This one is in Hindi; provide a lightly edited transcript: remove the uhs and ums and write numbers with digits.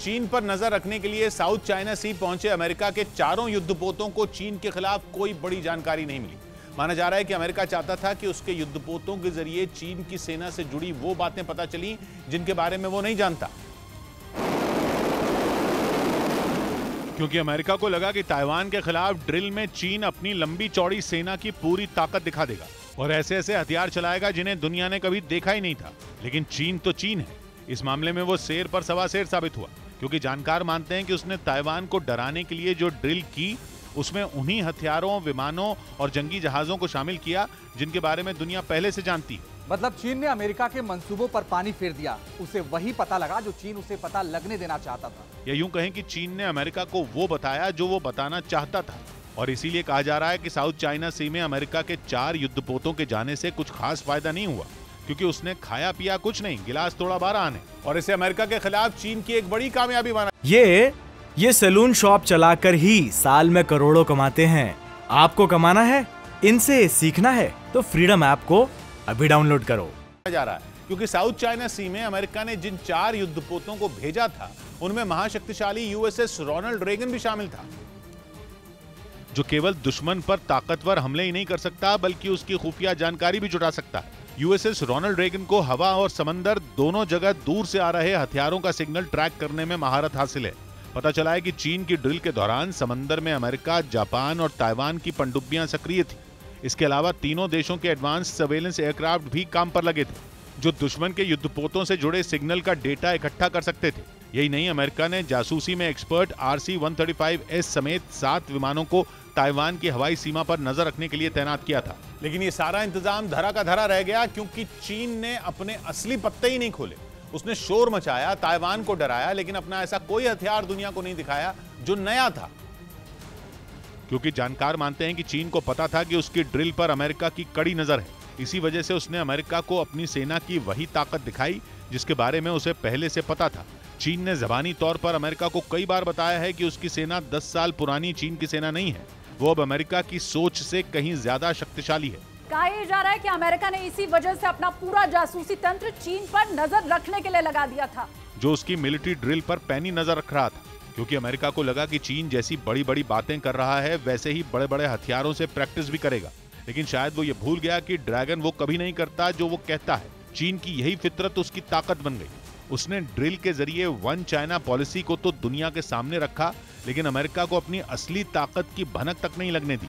चीन पर नजर रखने के लिए साउथ चाइना सी पहुंचे अमेरिका के चारों युद्धपोतों को चीन के खिलाफ कोई बड़ी जानकारी नहीं मिली। माना जा रहा है कि अमेरिका चाहता था कि उसके युद्धपोतों के जरिए चीन की सेना से जुड़ी वो बातें पता चली जिनके बारे में वो नहीं जानता, क्योंकि अमेरिका को लगा कि ताइवान के खिलाफ ड्रिल में चीन अपनी लंबी चौड़ी सेना की पूरी ताकत दिखा देगा और ऐसे ऐसे हथियार चलाएगा जिन्हें दुनिया ने कभी देखा ही नहीं था। लेकिन चीन तो चीन है, इस मामले में वो शेर पर सवा शेर साबित हुआ, क्योंकि जानकार मानते हैं कि उसने ताइवान को डराने के लिए जो ड्रिल की उसमें उन्हीं हथियारों, विमानों और जंगी जहाजों को शामिल किया जिनके बारे में दुनिया पहले से जानती है। मतलब चीन ने अमेरिका के मंसूबों पर पानी फेर दिया, उसे वही पता लगा जो चीन उसे पता लगने देना चाहता था। या यूं कहें कि चीन ने अमेरिका को वो बताया जो वो बताना चाहता था, और इसीलिए कहा जा रहा है कि साउथ चाइना सी में अमेरिका के 4 युद्धपोतों के जाने से कुछ खास फायदा नहीं हुआ, क्योंकि उसने खाया पिया कुछ नहीं, गिलास तोड़ा 12 आने, और इसे अमेरिका के खिलाफ चीन की एक बड़ी कामयाबी माना। ये सैलून शॉप चलाकर ही साल में करोड़ों कमाते हैं। आपको कमाना है, इनसे सीखना है तो फ्रीडम ऐप को अभी डाउनलोड करो। जा रहा है क्योंकि साउथ चाइना सी में अमेरिका ने जिन 4 युद्धपोतों को भेजा था उनमें महाशक्तिशाली यूएसएस रोनाल्ड रेगन भी शामिल था, जो केवल दुश्मन पर ताकतवर हमले ही नहीं कर सकता बल्कि उसकी खुफिया जानकारी भी जुटा सकता है। यूएसएस रोनाल्ड रेगन को हवा और समंदर दोनों जगह दूर से आ रहे हथियारों का सिग्नल ट्रैक करने में महारत हासिल है। पता चला है कि चीन की ड्रिल के दौरान समंदर में अमेरिका, जापान और ताइवान की पनडुब्बियां सक्रिय थी। इसके अलावा तीनों देशों के एडवांस सर्वेलेंस एयरक्राफ्ट भी काम पर लगे थे, जो दुश्मन के युद्धपोतों से जुड़े सिग्नल का डेटा इकट्ठा कर सकते थे। यही नहीं, अमेरिका ने जासूसी में एक्सपर्ट RC-135S समेत 7 विमानों को ताइवान की हवाई सीमा पर नजर रखने के लिए तैनात किया था। लेकिन ये सारा इंतजाम धरा का धरा रह गया, क्योंकि चीन ने अपने असली पत्ते ही नहीं खोले। उसने शोर मचाया, ताइवान को डराया, लेकिन अपना ऐसा कोई हथियार दुनिया को नहीं दिखाया जो नया था, क्योंकि जानकार मानते हैं कि चीन को पता था कि उसकी ड्रिल पर अमेरिका की कड़ी नजर है। इसी वजह से उसने अमेरिका को अपनी सेना की वही ताकत दिखाई जिसके बारे में उसे पहले से पता था। चीन ने ज़बानी तौर पर अमेरिका को कई बार बताया है कि उसकी सेना 10 साल पुरानी चीन की सेना नहीं है, वो अब अमेरिका की सोच से कहीं ज्यादा शक्तिशाली है। कहा जा रहा है कि अमेरिका ने इसी वजह से अपना पूरा जासूसी तंत्र चीन पर नजर रखने के लिए लगा दिया था, जो उसकी मिलिट्री ड्रिल पर पैनी नजर रख रहा था, क्योंकि अमेरिका को लगा कि चीन जैसी बड़ी बड़ी बातें कर रहा है वैसे ही बड़े बड़े हथियारों से प्रैक्टिस भी करेगा। लेकिन शायद वो ये भूल गया कि ड्रैगन वो कभी नहीं करता जो वो कहता है। चीन की यही फितरत उसकी ताकत बन गई। उसने ड्रिल के जरिए वन चाइना पॉलिसी को तो दुनिया के सामने रखा, लेकिन अमेरिका को अपनी असली ताकत की भनक तक नहीं लगने दी।